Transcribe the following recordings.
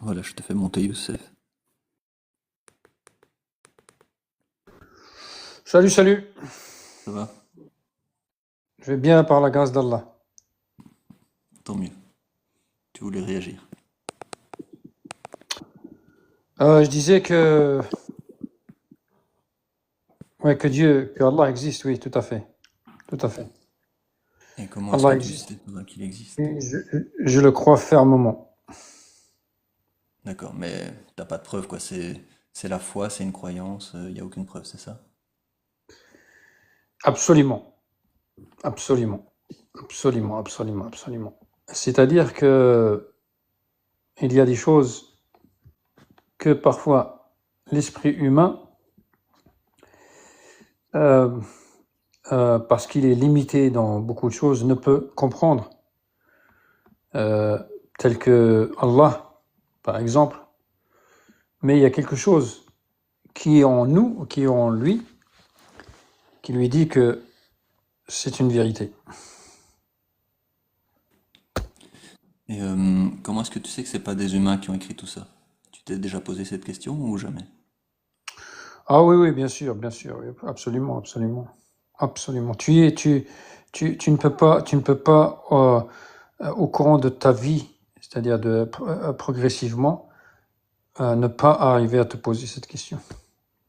Voilà, je te fais monter Youssef. Salut, salut. Ça va? Je vais bien par la grâce d'Allah. Tant mieux. Tu voulais réagir. Je disais que, ouais, que Dieu, que Allah existe, oui, tout à fait. Tout à fait. Et comment est-ce que Allah tu existe. sais toi, qu'il existe? Et je le crois fermement. D'accord, mais t'as pas de preuve, quoi. C'est la foi, c'est une croyance, il n'y a aucune preuve, c'est ça? Absolument. Absolument. Absolument, absolument, absolument. C'est-à-dire que il y a des choses que parfois l'esprit humain, euh, parce qu'il est limité dans beaucoup de choses, ne peut comprendre. Euh, Tel que Allah, par exemple. Mais il y a quelque chose qui est en nous, qui est en lui, qui lui dit que c'est une vérité. Et comment est-ce que tu sais que c'est pas des humains qui ont écrit tout ça? Tu t'es déjà posé cette question ou jamais? Ah oui, oui, bien sûr, oui, absolument, absolument, absolument. Tu ne peux pas, au courant de ta vie, c'est-à-dire progressivement, ne pas arriver à te poser cette question.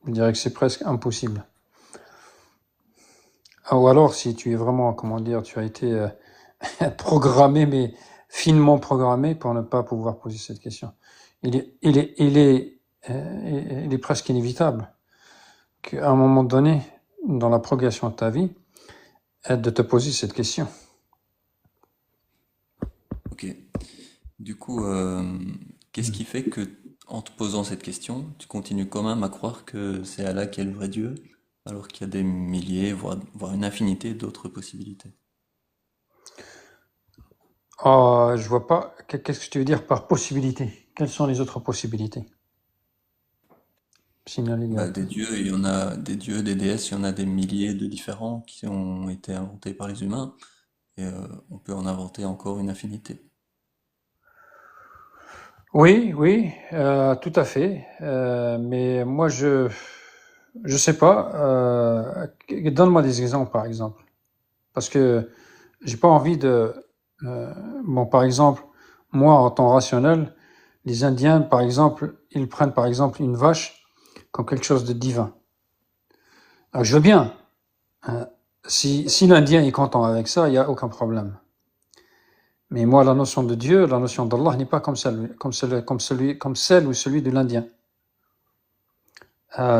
Je dirais que c'est presque impossible. Ah, ou alors, si tu es vraiment, comment dire, tu as été programmé, mais finement programmé pour ne pas pouvoir poser cette question. Il est presque inévitable qu'à un moment donné, dans la progression de ta vie, de te poser cette question. Ok. Du coup, qu'est-ce qui fait que, en te posant cette question, tu continues quand même à croire que c'est Allah qui est le vrai Dieu, alors qu'il y a des milliers, voire une infinité d'autres possibilités? Je vois pas. Qu'est-ce que tu veux dire par possibilité? Quelles sont les autres possibilités? Signaler Bah, direct. des dieux, il y en a des dieux, des déesses, il y en a des milliers de différents qui ont été inventés par les humains, et on peut en inventer encore une infinité. Oui, oui, tout à fait. Mais moi, je sais pas. Donne-moi des exemples, par exemple, parce que j'ai pas envie de. euh, bon, par exemple, moi, en temps rationnel, les Indiens, par exemple, ils prennent par exemple une vache comme quelque chose de divin. Alors, je veux bien. hein, si l'Indien est content avec ça, il n'y a aucun problème. Mais moi, la notion de Dieu, la notion d'Allah n'est pas comme celle ou celui de l'Indien.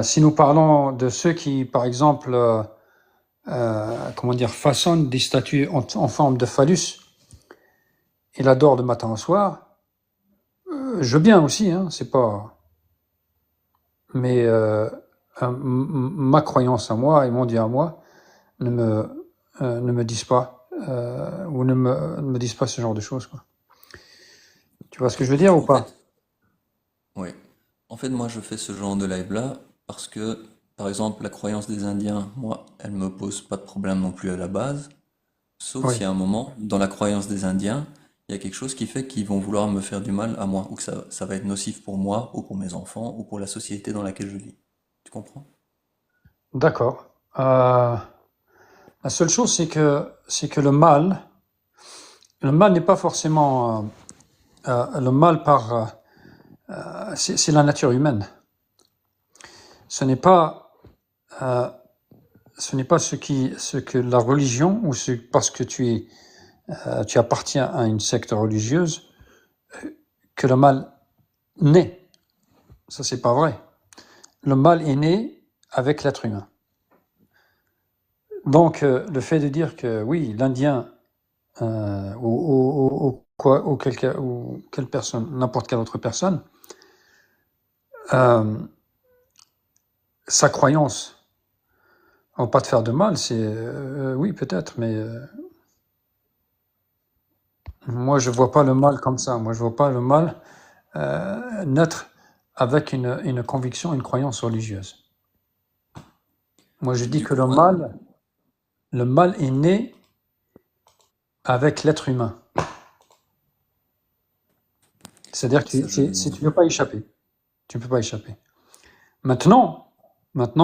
Si nous parlons de ceux qui, par exemple, comment dire, façonnent des statues en forme de phallus et l'adorent de matin au soir, je veux bien aussi, hein, c'est pas. Mais ma croyance à moi et mon Dieu à moi ne me disent pas ou ne me disent pas ce genre de choses, quoi. Tu vois ce que je veux dire ou En pas? fait, ouais. En fait, moi, je fais ce genre de live-là parce que, par exemple, la croyance des Indiens, moi, elle me pose pas de problème non plus à la base, sauf Oui. s'il y a un moment, dans la croyance des Indiens, il y a quelque chose qui fait qu'ils vont vouloir me faire du mal à moi, ou que ça va être nocif pour moi, ou pour mes enfants, ou pour la société dans laquelle je vis. Tu comprends? D'accord. La seule chose, c'est que le mal n'est pas forcément le mal c'est la nature humaine. Ce n'est pas, euh, ce n'est pas ce que la religion ou parce que tu appartiens à une secte religieuse que le mal naît. Ça, c'est pas vrai. Le mal est né avec l'être humain. Donc, le fait de dire que oui, l'Indien ou quelle personne, n'importe quelle autre personne, euh, sa croyance en pas de faire de mal, c'est oui peut-être, mais moi je vois pas le mal comme ça. Moi je vois pas le mal naître avec une conviction, une croyance religieuse. Moi je dis Du que coup, moi, le mal est né avec l'être humain. C'est-à-dire que Ça, je... tu ne peux pas échapper. Tu ne peux pas échapper. Maintenant,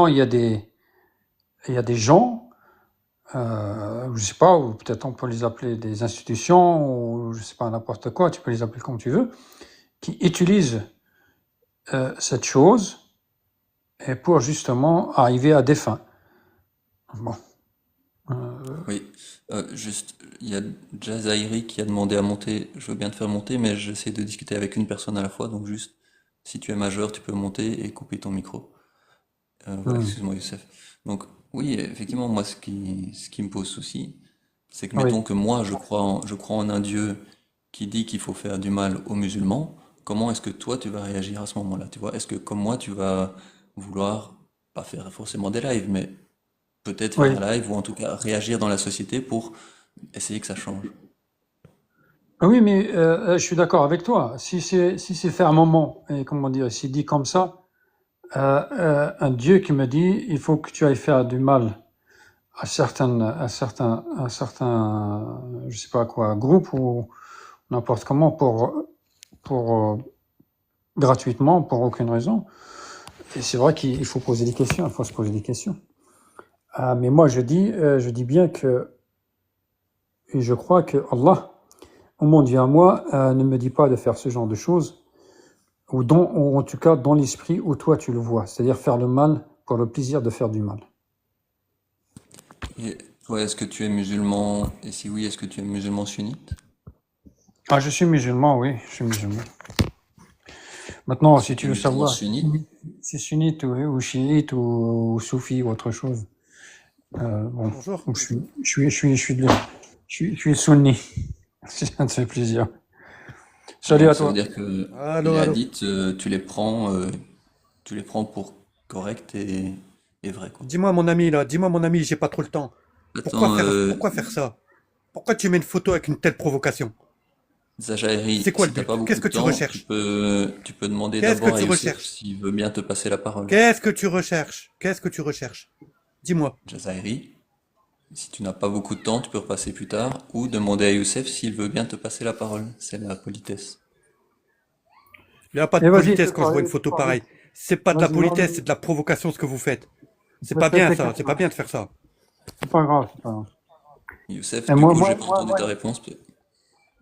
il y a des gens, je ne sais pas, ou peut-être on peut les appeler des institutions, ou je ne sais pas, n'importe quoi, tu peux les appeler comme tu veux, qui utilisent cette chose et pour justement arriver à des fins. Bon. Oui, juste, il y a Jazairi qui a demandé à monter. Je veux bien te faire monter, mais j'essaie de discuter avec une personne à la fois. Donc juste, si tu es majeur, tu peux monter et couper ton micro. Voilà, Hmm. excuse-moi, Youssef. Donc oui, effectivement, moi, ce qui me pose souci, c'est que Oui, mettons que moi, je crois en un Dieu qui dit qu'il faut faire du mal aux musulmans. Comment est-ce que toi, tu vas réagir à ce moment-là? Tu vois, est-ce que comme moi, tu vas vouloir pas faire forcément des lives, mais peut-être faire oui. un live ou en tout cas réagir dans la société pour essayer que ça change. Ah oui, mais je suis d'accord avec toi. Si c'est fait un moment, et comment dire, s'il dit comme ça, un Dieu qui me dit, il faut que tu ailles faire du mal je sais pas quoi, groupe ou n'importe comment pour gratuitement, pour aucune raison. Et c'est vrai qu'il faut poser des questions, il faut se poser des questions. Ah, mais moi je dis bien que, et je crois que Allah, au mon Dieu à moi, ne me dit pas de faire ce genre de choses, ou en tout cas dans l'esprit où toi tu le vois, c'est-à-dire faire le mal pour le plaisir de faire du mal. Et toi, est-ce que tu es musulman? Et si oui, est-ce que tu es musulman sunnite? Ah, je suis musulman, oui, je suis musulman. Maintenant, Si si tu tu es veux musulman savoir si sunnite, c'est sunnite ou chiite ou soufi ou autre chose, bon, Bonjour. je suis sunni. Si ça te fait plaisir. Salut donc à ça veut toi. dire que Allô, les allô. hadiths, tu les prends pour corrects et vrais, quoi. Dis-moi mon ami là, dis-moi mon ami, j'ai pas trop le temps. Attends, Pourquoi faire ça? Pourquoi tu mets une photo avec une telle provocation? Zachary, C'est quoi si le t'as pas but? beaucoup Qu'est-ce de que tu temps, tu recherches? peux, tu peux demander Qu'est-ce que d'abord à tu Youssef recherches? s'il veut bien te passer la parole. Qu'est-ce que tu recherches? Qu'est-ce que tu recherches? Dis-moi. Jazairi, si tu n'as pas beaucoup de temps, tu peux repasser plus tard, ou demander à Youssef s'il veut bien te passer la parole. C'est la politesse. Il n'y a pas de Et vas-y, politesse quand je vois une photo pareille. C'est pas de la vas-y, moi, politesse, c'est de la provocation ce que vous faites. C'est pas bien ça, c'est pas t'inquiète bien de faire ça. c'est pas grave, c'est pas grave. Youssef, Et du coup, j'ai pas entendu ta réponse.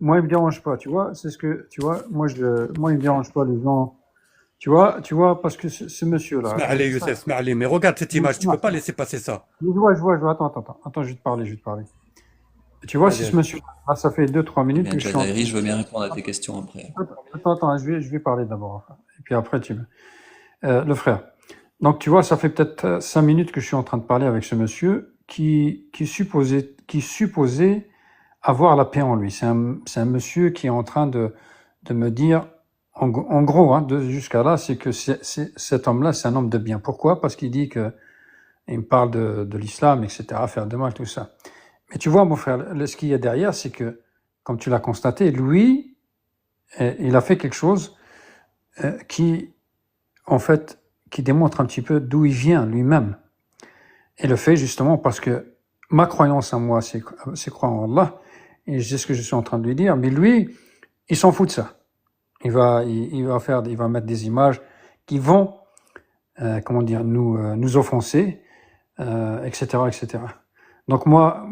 moi, il me dérange pas, tu vois, c'est ce que, tu vois, moi, il me dérange pas les gens, tu vois, parce que ce monsieur-là, Allez ça, Youssef, allez, mais regarde cette image, tu peux non, pas laisser passer ça. je vois, attends, je vais te parler. Tu vois, Vas-y, si ce vas-y. monsieur-là, ça fait 2, 3 minutes Bien, que je suis en train. Jazairi, je veux bien répondre à tes questions après. Attends, je vais parler d'abord, enfin. Et puis après, le frère. Donc, tu vois, ça fait peut-être 5 minutes que je suis en train de parler avec ce monsieur qui supposait avoir la paix en lui. C'est un monsieur qui est en train de me dire, en gros, hein, jusqu'à là, c'est que cet homme-là, c'est un homme de bien. Pourquoi? Parce qu'il dit que, il me parle de l'islam, etc., faire de mal, tout ça. Mais tu vois, mon frère, ce qu'il y a derrière, c'est que, comme tu l'as constaté, lui, il a fait quelque chose qui, en fait, qui démontre un petit peu d'où il vient lui-même. Et le fait justement parce que ma croyance en moi, c'est croire en Allah, et c'est ce que je suis en train de lui dire, mais lui, il s'en fout de ça. Il va mettre des images qui vont, comment dire, nous offenser, etc., etc. Donc moi,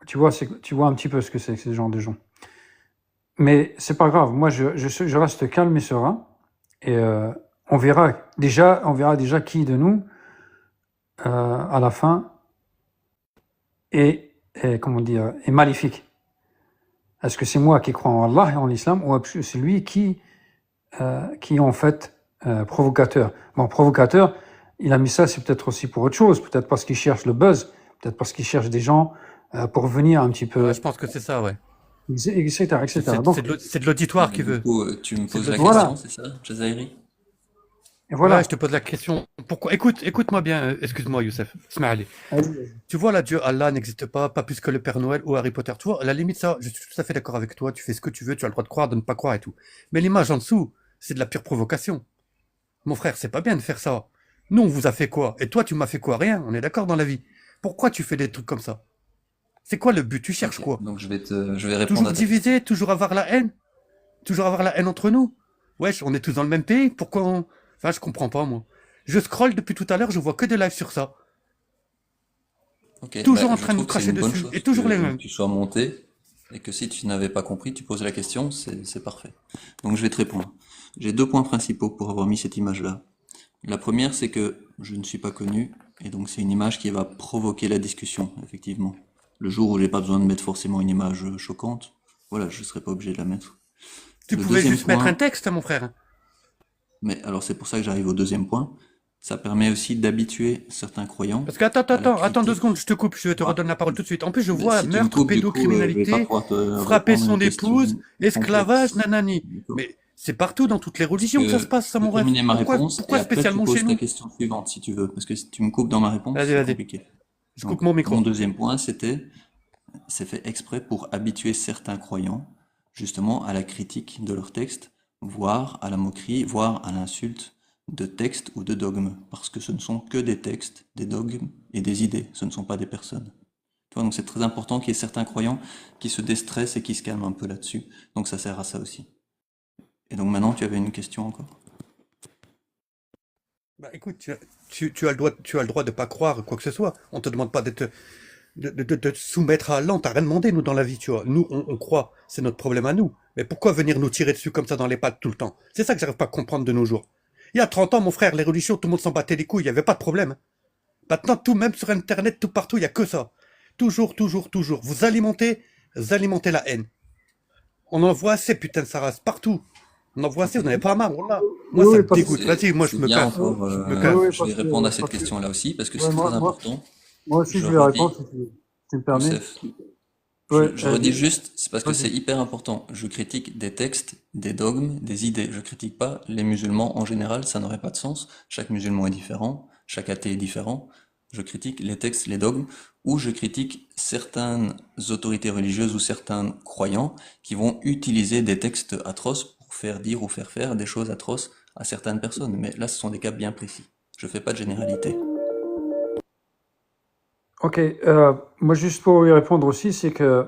tu vois un petit peu ce que c'est que ce genre de gens. Mais c'est pas grave. Moi, je reste calme et serein. Et on verra déjà qui de nous, à la fin, est comment dire, est maléfique. Est-ce que c'est moi qui crois en Allah et en l'islam, ou est-ce que c'est lui qui est en fait provocateur? Bon, provocateur, il a mis ça, c'est peut-être aussi pour autre chose, peut-être parce qu'il cherche le buzz, peut-être parce qu'il cherche des gens pour venir un petit Ouais, peu, je pense que c'est ça, ouais. etc., etc. Donc, C'est de l'auditoire qui Du veut. coup, tu me C'est de poses la l'auditoire. question, voilà, c'est ça, Jazairi? et Ouais, je voilà. te pose la question. Pourquoi? Écoute-moi bien, excuse-moi Youssef. Smile. Vas-y. Tu vois, là, Dieu, Allah n'existe pas plus que le Père Noël ou Harry Potter. Tu vois, à la limite, ça, je suis tout à fait d'accord avec toi. Tu fais ce que tu veux, tu as le droit de croire, de ne pas croire et tout. Mais l'image en dessous, c'est de la pure provocation. Mon frère, c'est pas bien de faire ça. Nous, on vous a fait quoi? Et toi, tu m'as fait quoi? Rien. On est d'accord dans la vie. Pourquoi tu fais des trucs comme ça? C'est quoi le but? Tu cherches Ok, quoi? donc je vais répondre Toujours à ta question. diviser, toujours avoir la haine? Toujours avoir la haine entre nous? Wesh, on est tous dans le même pays, pourquoi on... Enfin, je comprends pas, moi. Je scrolle depuis tout à l'heure, je vois que des lives sur ça. Ok, bah, Toujours en je train de nous trouve que c'est cracher une bonne dessus, et chose toujours les que mêmes. tu sois monté et que si tu n'avais pas compris, tu poses la question, c'est parfait. Donc je vais te répondre. J'ai deux points principaux pour avoir mis cette image-là. La première, c'est que je ne suis pas connu, et donc c'est une image qui va provoquer la discussion, effectivement. Le jour où j'ai pas besoin de mettre forcément une image choquante, voilà, je serai pas obligé de la mettre. Tu Le pouvais deuxième juste mettre un point, texte, mon frère. mais alors c'est pour ça que j'arrive au deuxième point, ça permet aussi d'habituer certains croyants Parce que attends, à la attends 2 secondes, critique. je te coupe, je te redonne la parole tout de suite. En plus, je Mais vois si tu me meurtre, coupes, du coup, je vais pas pédocriminalité, pouvoir te frapper répondre à une son épouse, question esclavage, complexe. nanani. D'accord? Mais c'est partout dans toutes les Parce religions que ça se que passe, ça, je mon peux ref. terminer ma réponse et Pourquoi après tu spécialement chez poses ta nous? question suivante si tu veux. Parce que si tu me coupes dans ma réponse, Vas-y, c'est vas-y. compliqué. Je coupe Donc, mon mon micro. deuxième point, c'est fait exprès pour habituer certains croyants, justement, à la critique de leur texte, voire à la moquerie, voire à l'insulte de textes ou de dogmes. Parce que ce ne sont que des textes, des dogmes et des idées. Ce ne sont pas des personnes. Tu vois, donc c'est très important qu'il y ait certains croyants qui se déstressent et qui se calment un peu là-dessus. Donc ça sert à ça aussi. Et donc maintenant, tu avais une question encore? Bah écoute, tu as le droit de pas croire quoi que ce soit. On te demande pas de te soumettre à Allah. On t'a rien demandé, nous, dans la vie, tu vois. Nous, on croit. C'est notre problème à nous. Mais pourquoi venir nous tirer dessus comme ça dans les pattes tout le temps? C'est ça que j'arrive pas à comprendre de nos jours. Il y a 30 ans, mon frère, les religions, tout le monde s'en battait les couilles. Il y avait pas de problème. Maintenant, tout, même sur Internet, tout partout, il y a que ça. Toujours, toujours, toujours. Vous alimentez la haine. On en voit assez, putain de sa race, partout. On en voit assez, Ok. vous n'avez pas marre, voilà. Moi, Oui, ça oui, me parce dégoûte. que, Vas-y, moi, je C'est me bien casse. encore. Je me oui, casse. oui, Je vais répondre à cette question-là aussi parce que c'est ouais, très important. moi aussi, Je je vais répondre redis, si tu me permets. Youssef, Ouais, je redis dis, juste, c'est parce que c'est vas-y. hyper important. Je critique des textes, des dogmes, des idées. Je critique pas les musulmans en général, ça n'aurait pas de sens. Chaque musulman est différent, chaque athée est différent. Je critique les textes, les dogmes, ou je critique certaines autorités religieuses ou certains croyants qui vont utiliser des textes atroces pour faire dire ou faire faire des choses atroces à certaines personnes. Mais là, ce sont des cas bien précis. Je fais pas de généralité. Ok, moi juste pour lui répondre aussi, c'est que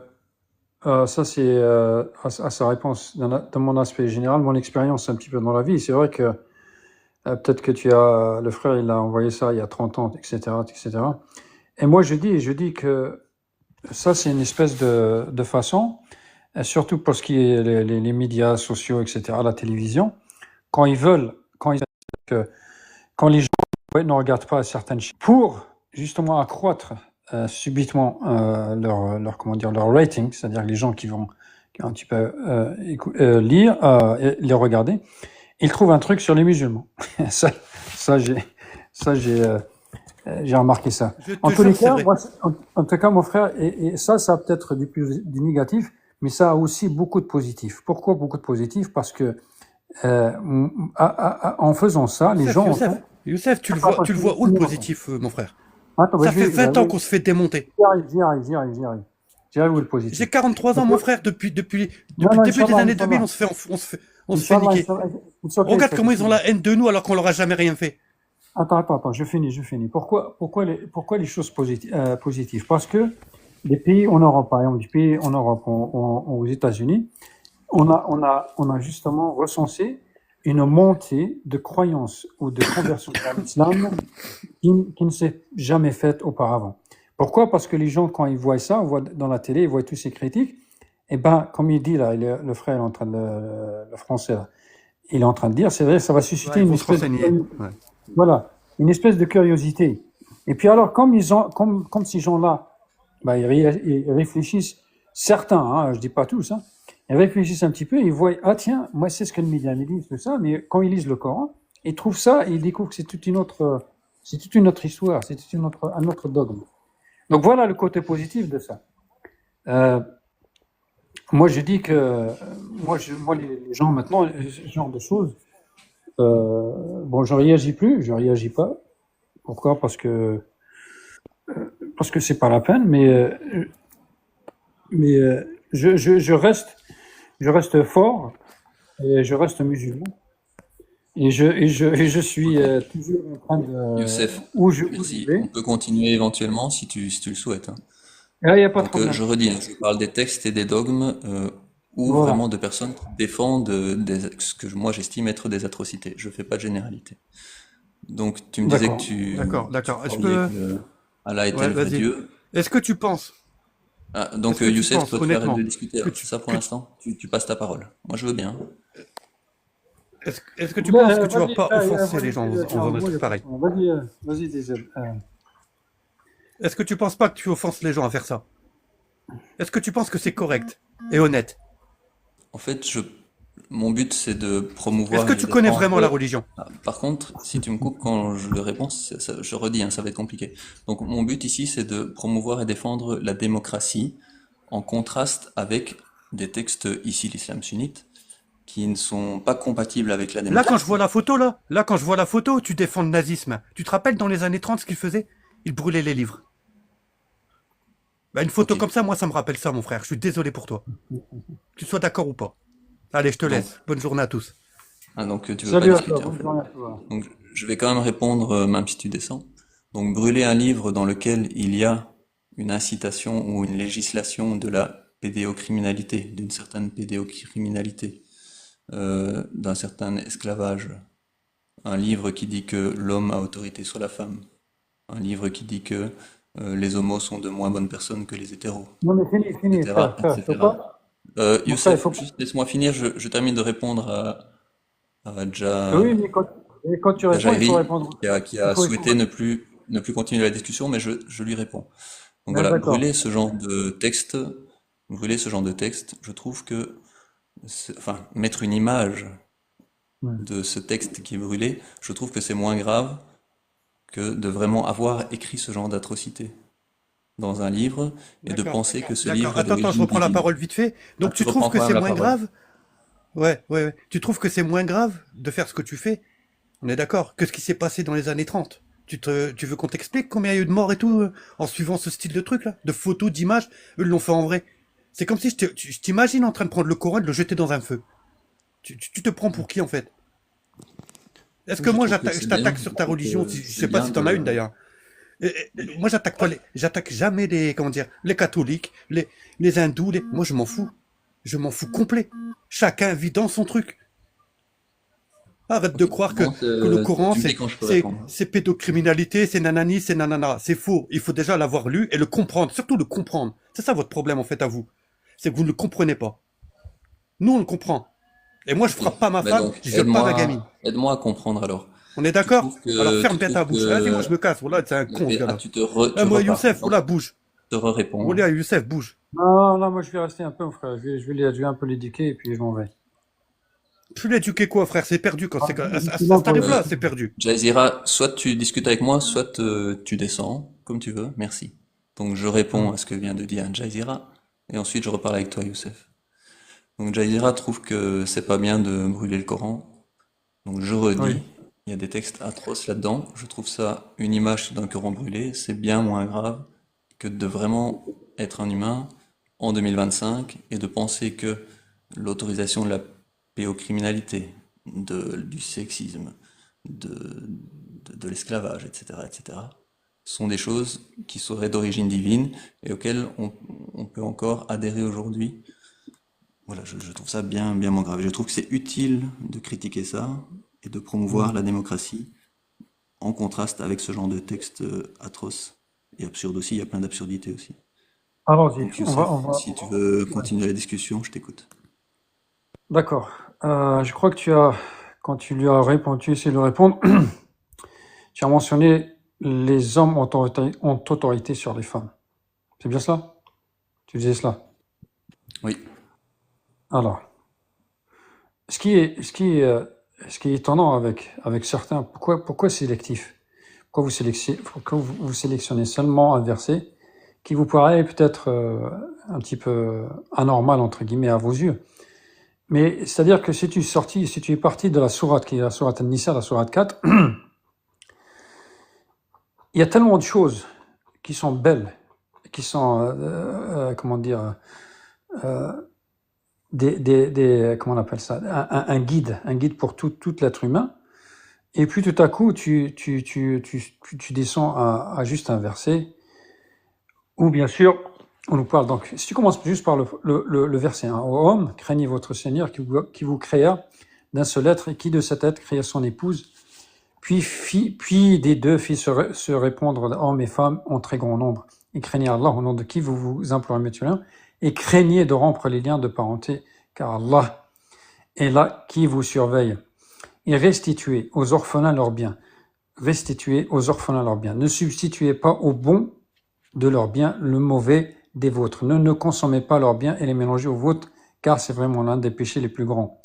ça c'est à sa réponse dans mon aspect général, mon expérience un petit peu dans la vie. C'est vrai que peut-être que le frère il a envoyé ça il y a 30 ans, etc., etc. Et cetera. Et moi je dis que ça c'est une espèce de façon, surtout pour ce qui est les médias sociaux, etc., la télévision, quand ils que quand les gens ouais, ne regardent pas certaines chaînes pour justement accroître subitement comment dire, leur rating, c'est-à-dire les gens qui vont un petit peu lire, et les regarder, ils trouvent un truc sur les musulmans. ça, ça j'ai, ça j'ai remarqué ça. Je En te tous les jure, c'est cas, vrai. moi, en tout cas, mon frère, et ça a peut-être du négatif, mais ça a aussi beaucoup de positif. Pourquoi beaucoup de positif? Parce que en faisant ça, les gens, en fait, Youssef, attends, tu le vois où le positif, mon frère? attends, Ça fait 20 ans qu'on se fait démonter. j'y arrive. J'y arrive où le J'ai positif. 43 ans, Ok. mon frère, Non, depuis non, le début des Inch'Allah, années 2000, Inch'Allah. on se fait niquer. It's okay, Regarde it's comment okay. ils ont la haine de nous alors qu'on leur a jamais rien fait. Attends, je finis. Pourquoi les choses positives? Parce que les pays en Europe, par exemple, les pays en Europe, aux États-Unis, on a justement recensé une montée de croyances ou de conversion vers l'islam qui ne s'est jamais faite auparavant. Pourquoi? Parce que les gens, quand ils voient ça, voient dans la télé, ils voient tous ces critiques, et ben, comme il dit là, le frère est en train le français là, il est en train de dire, c'est vrai, ça va susciter Ouais, ils une vont se espèce renseigner. Ouais. voilà, une espèce de curiosité. Et puis alors, comme ces gens-là, bah, ils réfléchissent, certains, hein, je dis pas tous, hein, ils réfléchissent un petit peu, ils voient, ah tiens, moi c'est ce que le média me dit, tout ça, mais quand ils lisent le Coran, ils trouvent ça et ils découvrent que c'est toute une autre histoire, un autre dogme. Donc voilà le côté positif de ça. Euh, moi je dis que, moi les gens maintenant, ce genre de choses, bon, je réagis plus, je réagis pas. Pourquoi? Parce que c'est pas la peine, mais je reste fort et je reste musulman et je suis Ok. toujours en train de Youssef, où je merci. vais. On peut continuer éventuellement si tu le souhaites, hein. Ah, il n'y a pas de Donc problème. je redis, hein, je parle des textes et des dogmes. ou Voilà. vraiment de personnes qui défendent ce que moi j'estime être des atrocités. Je fais pas de généralité. Donc tu me disais que D'accord. tu D'accord. Je croyais peux... que Allah était Ouais, le vrai vas-y. Dieu. Est-ce que tu penses, Ah, donc est-ce que tu Youssef, penses, toi tu arrêtes de honnêtement, discuter que alors, c'est ça pour que l'instant? Tu passes ta parole. Moi je veux bien. est-ce que tu penses que Là, tu vas vas-y, pas offenser les gens vas-y, en faisant des moi, il n'y trucs a pas de pareils? problème. Vas-y, vas-y, Diesel. Est-ce que tu penses pas que tu offenses les gens à faire ça? Est-ce que tu penses que c'est correct et honnête? En fait, mon but c'est de Est-ce promouvoir que et tu connais vraiment la défendre. religion? Ah, par contre, si tu me coupes quand je réponds, je redis, hein, ça va être compliqué. Donc mon but ici c'est de promouvoir et défendre la démocratie en contraste avec des textes, ici l'islam sunnite, qui ne sont pas compatibles avec la Là, quand je vois démocratie. la photo, là, quand je vois la photo, tu défends le nazisme. Tu te rappelles dans les années 30 ce qu'ils faisaient? Ils brûlaient les livres. Bah, une Ok. photo comme ça, moi, ça me rappelle ça, mon frère. Je suis désolé pour toi. Que tu sois d'accord ou pas. Allez, je te Donc, laisse. Bonne journée à tous. tu veux pas Salut à toi, discuter en bonne fait. journée à toi. Donc je vais quand même répondre, même si tu descends. Donc brûler un livre dans lequel il y a une incitation ou une législation de la pédéocriminalité, d'une certaine pédéocriminalité, d'un certain esclavage. Un livre qui dit que l'homme a autorité sur la femme. Un livre qui dit que les homos sont de moins bonnes personnes que les hétéros, Non, mais fini, etc., frère, il faut etc. pas. Mon frère, il Youssef, faut pas. juste laisse-moi finir, je termine de répondre à Oui, mais quand tu réponds, il faut Jairi, répondre. qui Il a faut souhaité répondre. ne plus continuer la discussion, mais je lui réponds. Donc voilà, D'accord. brûler ce genre de texte, je trouve que, enfin, mettre une image Ouais. de ce texte qui est brûlé, je trouve que c'est moins grave que de vraiment avoir écrit ce genre d'atrocité dans un livre et de D'accord. penser que ce D'accord. livre est Attends, je d'origine reprends la divine. parole vite fait. Ah, Donc, tu tu trouves reprends que quand même c'est la moins parole. grave? Ouais. Tu trouves que c'est moins grave de faire ce que tu fais? On est d'accord. Que ce qui s'est passé dans les années 30. Tu veux qu'on t'explique combien il y a eu de morts et tout en suivant ce style de truc là? De photos, d'images? Eux l'ont fait en vrai. C'est comme si je t'imagine en train de prendre le Coran et de le jeter dans un feu. Tu te prends pour qui en fait? Est-ce que Je moi trouve que je c'est bien, t'attaque sur ta religion? Je c'est sais pas bien si t'en as une de, d'ailleurs. Moi j'attaque jamais les, comment dire, les catholiques, les hindous, moi je m'en fous. Je m'en fous complet. Chacun vit dans son truc. Arrête de ok, croire bon, que le Coran, tu me dis quand je peux répondre. c'est pédocriminalité, c'est nanani, c'est nanana. C'est faux. Il faut déjà l'avoir lu et le comprendre. Surtout le comprendre. C'est ça votre problème, en fait, à vous. C'est que vous ne le comprenez pas. Nous, on le comprend. Et moi, je Ok. frappe pas ma Mais femme, donc, je viole pas ma gamine. aide-moi à comprendre alors. On est d'accord? Alors Tu ferme bien trouves ta bouche. Vas-y, moi, que, je me casse. Voilà, c'est un con, ce ah, gars-là. tu Moi, repars. Youssef, Donc, voilà, bouge. je te re-réponds. Voilà, Youssef, bouge. Non, non, moi je vais rester un peu, mon frère. Je vais un peu l'éduquer et puis je m'en vais. Tu l'as éduqué quoi, frère? C'est perdu quand c'est, à Je suis ce là pour tarif-là, Euh, l'éduquer. c'est perdu. Jaizira, soit tu discutes avec moi, soit tu descends, comme tu veux. Merci. Donc, je réponds à ce que vient de dire Jaizira, et ensuite je reparle avec toi, Youssef. Donc, Jaizira trouve que c'est pas bien de brûler le Coran. Donc je Oui. redis, il y a des textes atroces là-dedans. Je trouve ça une image d'un Coran brûlé, c'est bien moins grave que de vraiment être un humain en 2025 et de penser que l'autorisation de la pédocriminalité, du sexisme, de l'esclavage, etc., etc., sont des choses qui seraient d'origine divine et auxquelles on peut encore adhérer aujourd'hui. Voilà, je trouve ça bien, bien moins grave. Et je trouve que c'est utile de critiquer ça et de promouvoir la démocratie en contraste avec ce genre de texte atroce et absurde aussi. Il y a plein d'absurdités aussi. Allons-y. Donc Youssef, On va. si tu veux continuer la discussion, je t'écoute. D'accord. Je crois que quand tu lui as répondu, essayé de répondre, tu as mentionné les hommes ont autorité sur les femmes. C'est bien cela? Tu disais cela. Oui. Alors, ce qui est étonnant avec certains, pourquoi sélectif? Pourquoi vous sélectionnez seulement un verset qui vous paraît peut-être un petit peu anormal, entre guillemets, à vos yeux? Mais c'est-à-dire que si tu es parti de la sourate, qui est la sourate An-Nisa, la sourate 4, il y a tellement de choses qui sont belles, qui sont, comment dire, euh, comment on appelle ça, un guide pour tout l'être humain. Et puis tout à coup, tu descends à juste un verset où, bien sûr, On nous parle donc, si tu commences juste par le verset 1, ô homme, craignez votre Seigneur qui vous créa d'un seul être et qui de cet être créa son épouse, puis des deux fit se répondre hommes et femmes en très grand nombre. Et craignez Allah au nom de qui vous vous implorez mutuellement, et craignez de rompre les liens de parenté, car Allah est là qui vous surveille. Et restituez aux orphelins leurs biens. Restituez aux orphelins leurs biens. Ne substituez pas au bon de leurs biens le mauvais des vôtres. Ne consommez pas leurs biens et les mélangez aux vôtres, car c'est vraiment l'un des péchés les plus grands.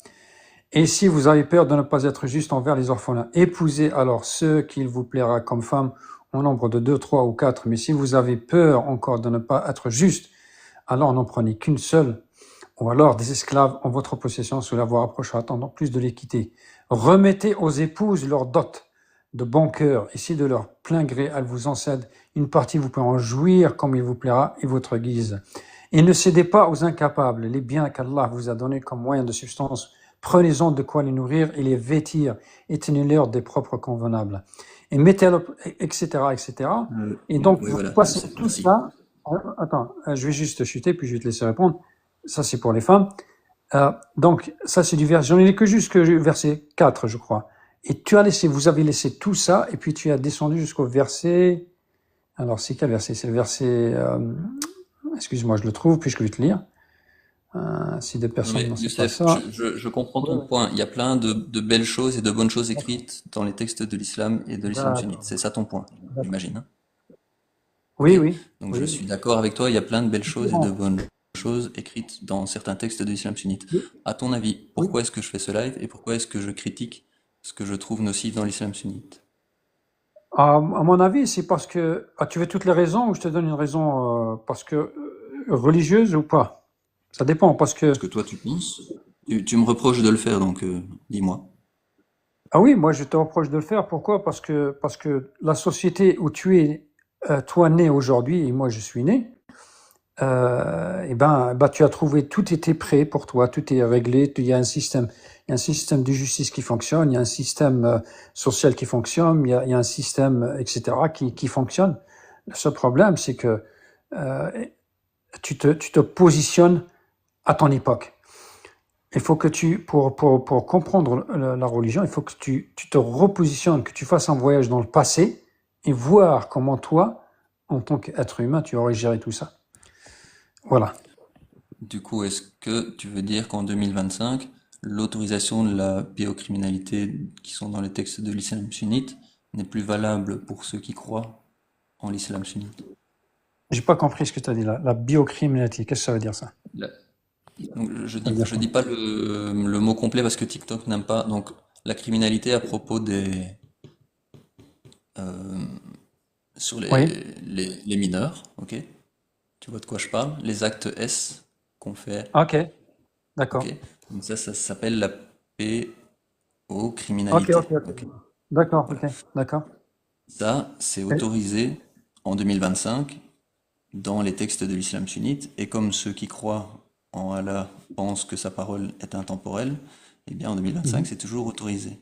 Et si vous avez peur de ne pas être juste envers les orphelins, épousez alors ceux qu'il vous plaira comme femmes au nombre de 2, 3 ou 4. Mais si vous avez peur encore de ne pas être juste, alors n'en prenez qu'une seule, ou alors des esclaves en votre possession, cela vous rapprochera attendant plus de l'équité. Remettez aux épouses leur dot de bon cœur, et si de leur plein gré elles vous en cèdent, une partie vous peut en jouir comme il vous plaira et votre guise. Et ne cédez pas aux incapables, les biens qu'Allah vous a donnés comme moyen de substance, prenez-en de quoi les nourrir et les vêtir, et tenez-leur des propres convenables. Et mettez-le, etc., etc. Et donc, Oui, vous voilà, passez tout merci. ça. Attends, je vais juste chuter, puis je vais te laisser répondre. Ça, c'est pour les femmes. Donc, ça, c'est du verset. J'en ai que jusque verset 4, je crois. Et vous avez laissé tout ça, et puis tu as descendu jusqu'au verset. Alors, c'est quel verset? C'est le verset. Excuse-moi, je le trouve, puis je vais te lire. Si des Non, personnes, mais non, c'est pas Youssef, ça. je comprends ton point. Il y a plein de belles choses et de bonnes choses écrites dans les textes de l'islam et de l'islam sunnite. D'accord. C'est ça ton point, j'imagine, hein. Ok? Oui, oui, Donc je oui. suis d'accord avec toi, il y a plein de belles choses et de Bon. bonnes choses écrites dans certains textes de l'islam sunnite. À ton avis, Oui. pourquoi est-ce que je fais ce live et pourquoi est-ce que je critique ce que je trouve nocif dans l'islam sunnite? À mon avis, c'est parce que. Tu veux toutes les raisons ou je te donne une raison parce que religieuse ou pas? Ça dépend, parce Ce que. que toi tu penses, tu me reproches de le faire, donc dis-moi. Ah oui, moi je te reproche de le faire. Pourquoi? Parce que la société où tu es, toi, né aujourd'hui, et moi je suis né, et ben, tu as trouvé, tout était prêt pour toi, tout est réglé, il y a un système de justice qui fonctionne, il y a un système social qui fonctionne, il y a un système, etc., qui fonctionne. Le seul problème, c'est que euh, tu te positionnes à ton époque. Il faut que pour comprendre la religion, il faut que tu te repositionnes, que tu fasses un voyage dans le passé et voir comment toi, en tant qu'être humain, tu aurais géré tout ça. Voilà. Du coup, est-ce que tu veux dire qu'en 2025, l'autorisation de la pédocriminalité qui sont dans les textes de l'islam sunnite n'est plus valable pour ceux qui croient en l'islam sunnite? J'ai pas compris ce que tu as dit là. La biocriminalité, qu'est-ce que ça veut dire ça? La- Donc, Ça veut dire je quoi? dis pas le mot complet parce que TikTok n'aime pas. Donc, la criminalité à propos euh, sur Oui. les mineurs, ok? Tu vois de quoi je parle? Les actes S qu'on fait, Ok. ok? D'accord. Donc ça s'appelle la Ok, ok, pédocriminalité, ok. ok? D'accord, Voilà. ok. D'accord. Ça, c'est Et- autorisé en 2025 dans les textes de l'islam sunnite, et comme ceux qui croient en Allah pensent que sa parole est intemporelle, eh bien en 2025 Mhm. c'est toujours autorisé.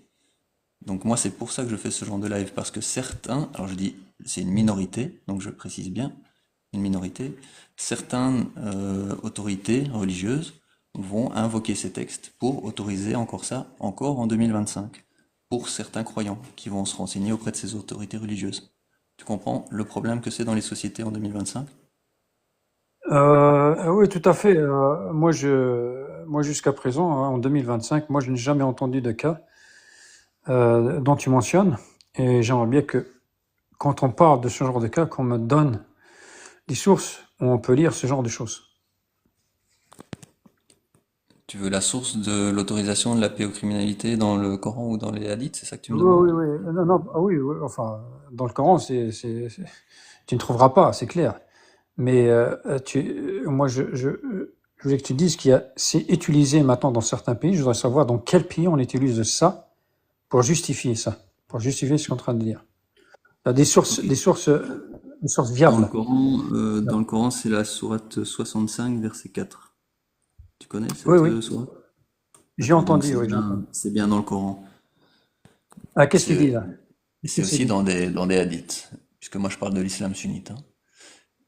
Donc moi c'est pour ça que je fais ce genre de live, parce que certains, alors je dis c'est une minorité, donc je précise bien, une minorité, certaines autorités religieuses vont invoquer ces textes pour autoriser encore ça, encore en 2025, pour certains croyants qui vont se renseigner auprès de ces autorités religieuses. Tu comprends le problème que c'est dans les sociétés en 2025? Oui, tout à fait. Moi jusqu'à présent, hein, en 2025, moi, je n'ai jamais entendu de cas dont tu mentionnes. Et j'aimerais bien que, quand on parle de ce genre de cas, qu'on me donne des sources où on peut lire ce genre de choses. Tu veux la source de l'autorisation de la pédocriminalité dans le Coran ou dans les hadiths, c'est ça que tu me Oui, demandes? oui, oui. Non, non, ah oui, oui, enfin, dans le Coran, tu ne trouveras pas, c'est clair. Mais moi, je voulais que tu dises c'est utilisé maintenant dans certains pays. Je voudrais savoir dans quel pays on utilise ça pour justifier ça, pour justifier ce qu'on est en train de dire. Il y a Ok. des sources viables. Dans le Coran, c'est la sourate 65, verset 4. Tu connais Oui, cette oui, sourate? j'ai D'accord, donc entendu, oui, j'ai entendu. c'est bien dans le Coran. Ah, qu'est-ce qu'il dit C'est là? Qu'est-ce c'est qu'il s'est aussi dit? dans des hadiths, puisque moi je parle de l'islam sunnite, hein.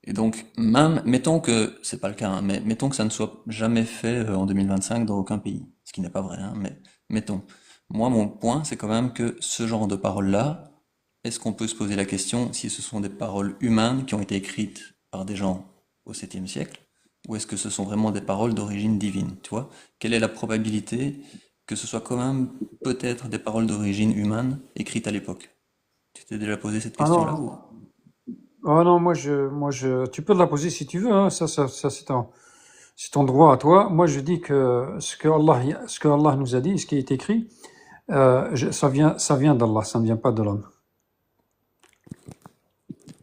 Et donc, même, mettons que, c'est pas le cas, hein, mais mettons que ça ne soit jamais fait en 2025 dans aucun pays. Ce qui n'est pas vrai, hein, mais mettons. Moi, mon point, c'est quand même que ce genre de paroles-là, est-ce qu'on peut se poser la question si ce sont des paroles humaines qui ont été écrites par des gens au 7e siècle, ou est-ce que ce sont vraiment des paroles d'origine divine, tu vois? Quelle est la probabilité que ce soit quand même peut-être des paroles d'origine humaine écrites à l'époque? Tu t'es déjà posé cette Ah question-là non, ou? ah non, tu peux te la poser si tu veux, hein, ça c'est ton droit à toi. Moi, je dis que ce que Allah nous a dit, ce qui est écrit, ça vient d'Allah, ça ne vient pas de l'homme.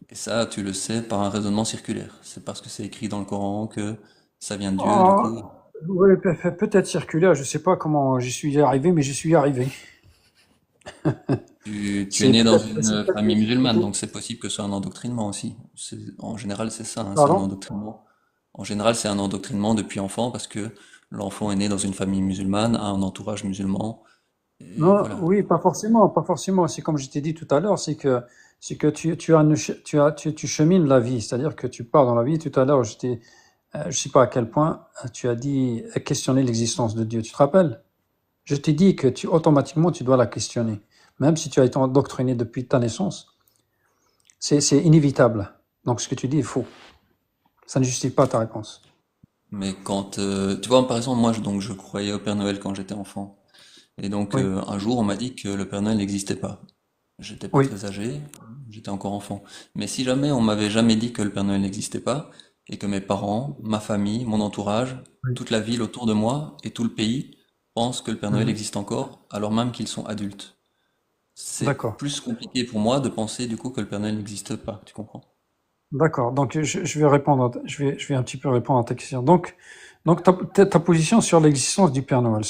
Et ça, tu le sais par un raisonnement circulaire. C'est parce que c'est écrit dans le Coran que ça vient de Dieu, du Ah, coup. ouais, peut-être circulaire, je sais pas comment j'y suis arrivé, mais j'y suis arrivé. Tu es C'est né dans peut-être, c'est une famille musulmane, peut-être, donc c'est possible que ce soit un endoctrinement aussi. En général, c'est ça, hein, c'est un pardon? endoctrinement. En général, c'est un endoctrinement depuis enfant parce que l'enfant est né dans une famille musulmane, a un entourage musulman, et Non, voilà. oui, pas forcément, pas forcément. C'est comme je t'ai dit tout à l'heure, c'est que tu chemines la vie, c'est-à-dire que tu pars dans la vie. Tout à l'heure, je sais pas à quel point tu as dit questionner l'existence de Dieu. Tu te rappelles? Je t'ai dit que automatiquement, tu dois la questionner, même si tu as été endoctriné depuis ta naissance. C'est inévitable. Donc, ce que tu dis est faux. Ça ne justifie pas ta réponse. Mais quand, tu vois, par exemple, moi, donc, je croyais au Père Noël quand j'étais enfant. Et donc, Oui, un jour, on m'a dit que le Père Noël n'existait pas. J'étais pas oui. très âgé, j'étais encore enfant. Mais si jamais on m'avait jamais dit que le Père Noël n'existait pas, et que mes parents, ma famille, mon entourage, Oui. toute la ville autour de moi et tout le pays pensent que le Père Noël Mhm. existe encore, alors même qu'ils sont adultes. C'est D'accord. plus compliqué pour moi de penser du coup que le Père Noël n'existe pas, tu comprends? D'accord. Donc, je vais je vais un petit peu répondre à ta question. Donc ta position sur l'existence du Père Noël.